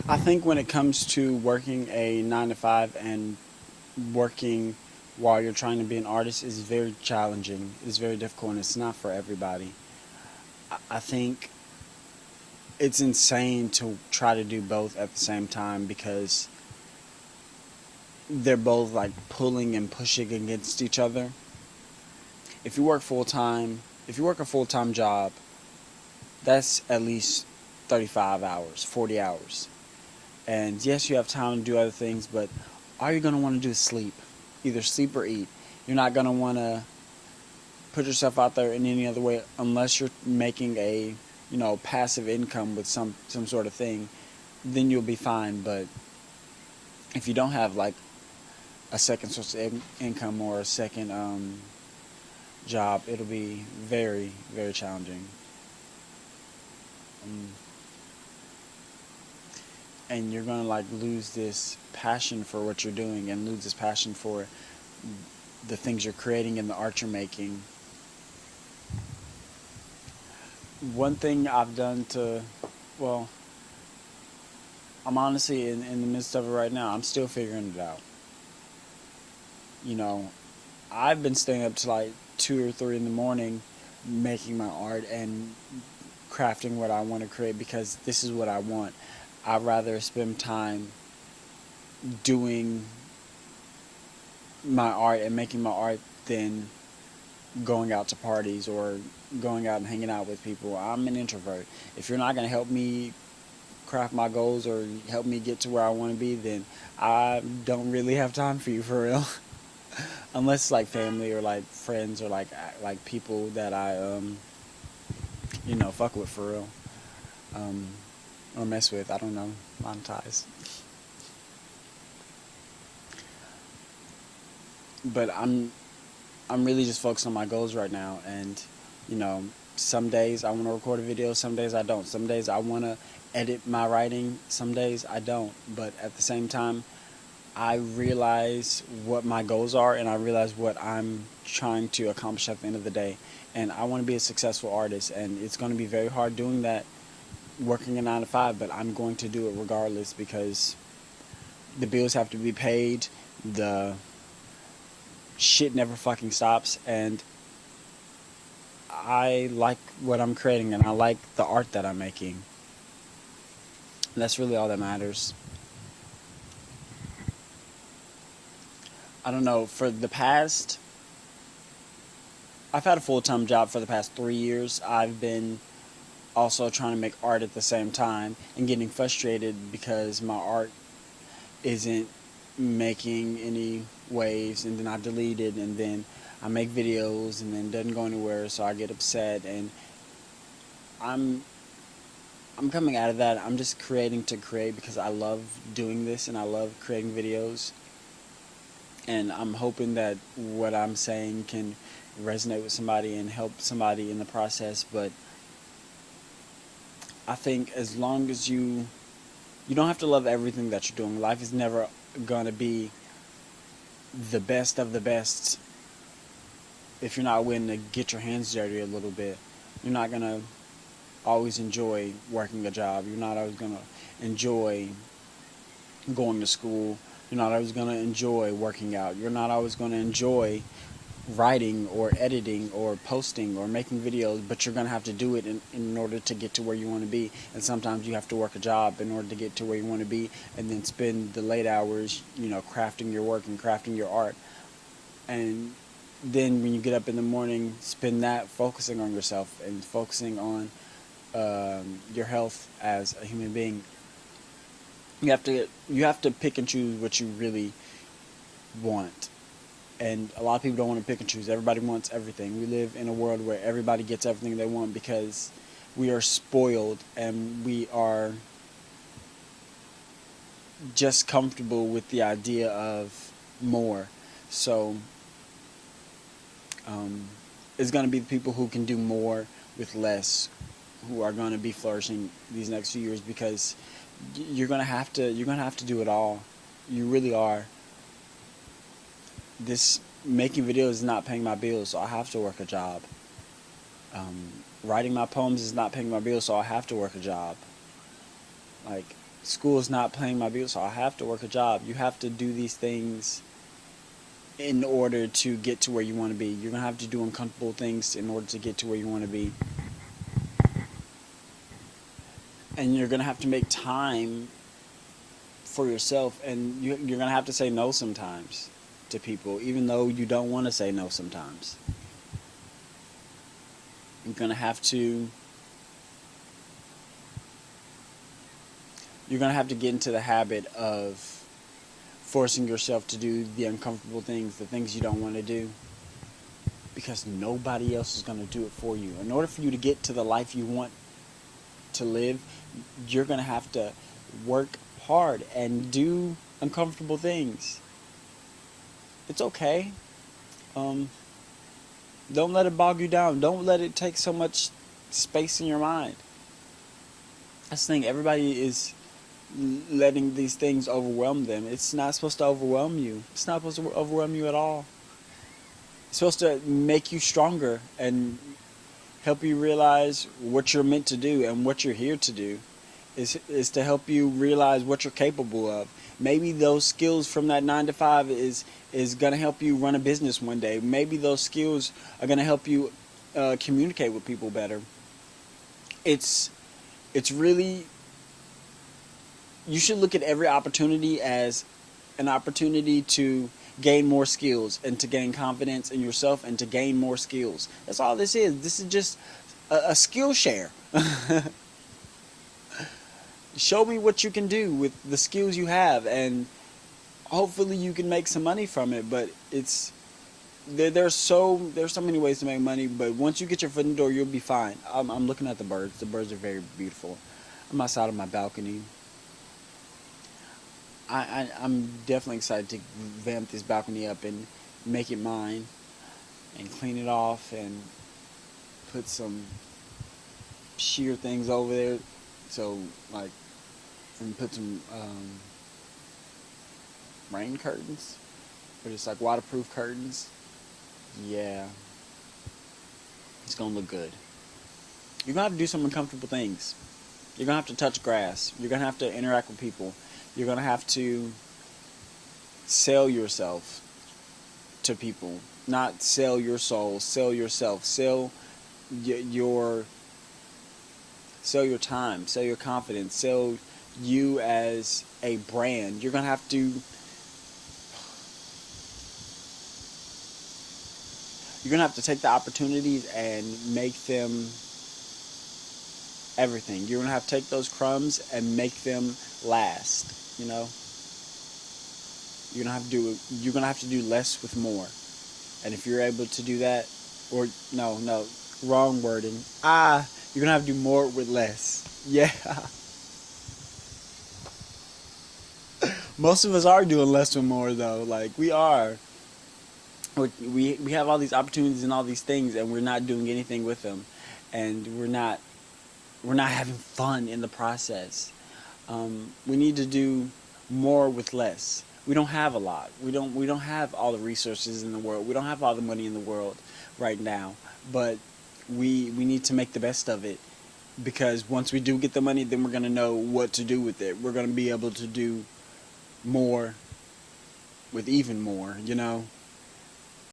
I think when it comes to working a 9 to 5 and working while you're trying to be an artist is very challenging. It's very difficult, and it's not for everybody. I think it's insane to try to do both at the same time because they're both like pulling and pushing against each other. If you work full time, if you work a full time job, that's at least 35 hours, 40 hours. And yes, you have time to do other things, but all you're going to want to do is sleep. Either sleep or eat. You're not going to want to put yourself out there in any other way unless you're making a, passive income with some sort of thing. Then you'll be fine. But if you don't have like a second source of income or a second job, it'll be very, very challenging. Um, and you're gonna like lose this passion for what you're doing and lose this passion for the things you're creating and the art you're making. One thing I've done to, well, I'm honestly in the midst of it right now. I'm still figuring it out. You know, I've been staying up to like 2 or 3 in the morning making my art and crafting what I want to create because this is what I want. I'd rather spend time doing my art and making my art than going out to parties or going out and hanging out with people. I'm an introvert. If you're not going to help me craft my goals or help me get to where I want to be, then I don't really have time for you for real. Unless it's like family or like friends or like people that I fuck with for real. Um, or mess with. I don't know. Monetize. But I'm really just focused on my goals right now, and you know, some days I want to record a video, some days I don't. Some days I want to edit my writing, some days I don't. But at the same time, I realize what my goals are, and I realize what I'm trying to accomplish at the end of the day. And I want to be a successful artist, and it's going to be very hard doing that working a 9 to 5, but I'm going to do it regardless because the bills have to be paid. The shit never fucking stops, and I like what I'm creating, and I like the art that I'm making. And that's really all that matters. I don't know, I've had a full-time job for the past 3 years. I've been also trying to make art at the same time and getting frustrated because my art isn't making any waves, and then I delete it, and then I make videos and then it doesn't go anywhere, so I get upset. And I'm I'm coming out of that. I'm just creating to create because I love doing this and I love creating videos. And I'm hoping that what I'm saying can resonate with somebody and help somebody in the process. But I think as long as you don't have to love everything that you're doing. Life is never gonna be the best of the best if you're not willing to get your hands dirty a little bit. You're not gonna always enjoy working a job. You're not always gonna enjoy going to school. You're not always gonna enjoy working out. You're not always gonna enjoy writing or editing or posting or making videos, but you're going to have to do it in order to get to where you want to be. And sometimes you have to work a job in order to get to where you want to be, and then spend the late hours, crafting your work and crafting your art. And then when you get up in the morning, spend that focusing on yourself and focusing on your health as a human being. You have to pick and choose what you really want. And a lot of people don't want to pick and choose. Everybody wants everything. We live in a world where everybody gets everything they want because we are spoiled and we are just comfortable with the idea of more. So it's going to be the people who can do more with less who are going to be flourishing these next few years, because you're going to have to do it all. You really are. This making videos is not paying my bills, so I have to work a job. Writing my poems is not paying my bills, so I have to work a job. Like, school is not paying my bills, so I have to work a job. You have to do these things in order to get to where you want to be. You're going to have to do uncomfortable things in order to get to where you want to be. And you're going to have to make time for yourself, and you're going to have to say no sometimes to people, even though you don't want to say no sometimes. You're going to have to get into the habit of forcing yourself to do the uncomfortable things, the things you don't want to do, because nobody else is going to do it for you. In order for you to get to the life you want to live, you're going to have to work hard and do uncomfortable things. It's okay. Don't let it bog you down. Don't let it take so much space in your mind. That's the thing. Everybody is letting these things overwhelm them. It's not supposed to overwhelm you. It's not supposed to overwhelm you at all. It's supposed to make you stronger and help you realize what you're meant to do, and what you're here to do is to help you realize what you're capable of. Maybe those skills from that 9 to 5 is going to help you run a business one day. Maybe those skills are going to help you communicate with people better. It's really, you should look at every opportunity as an opportunity to gain more skills and to gain confidence in yourself and to gain more skills. That's all this is. This is just a skill share. Show me what you can do with the skills you have, and hopefully you can make some money from it. But there's so many ways to make money. But once you get your foot in the door, you'll be fine. I'm looking at the birds. The birds are very beautiful. I'm outside of my balcony. I'm definitely excited to vamp this balcony up and make it mine, and clean it off and put some sheer things over there, so like, and put some rain curtains, or just like waterproof curtains. Yeah, it's gonna look good. You're gonna have to do some uncomfortable things. You're gonna have to touch grass. You're gonna have to interact with people. You're going to have to sell yourself to people. Not sell your soul, sell yourself. Sell your time, sell your confidence, sell you as a brand. You're going to have to take the opportunities and make them everything. You're going to have to take those crumbs and make them last. You know, you're gonna have to do less with more, and if you're able to do that, or no, wrong wording. You're gonna have to do more with less. Yeah. Most of us are doing less with more, though. Like, we are. We have all these opportunities and all these things, and we're not doing anything with them, and we're not having fun in the process. We need to do more with less. We don't have a lot. We don't have all the resources in the world. We don't have all the money in the world right now. But we need to make the best of it, because once we do get the money, then we're gonna know what to do with it. We're gonna be able to do more with even more, you know.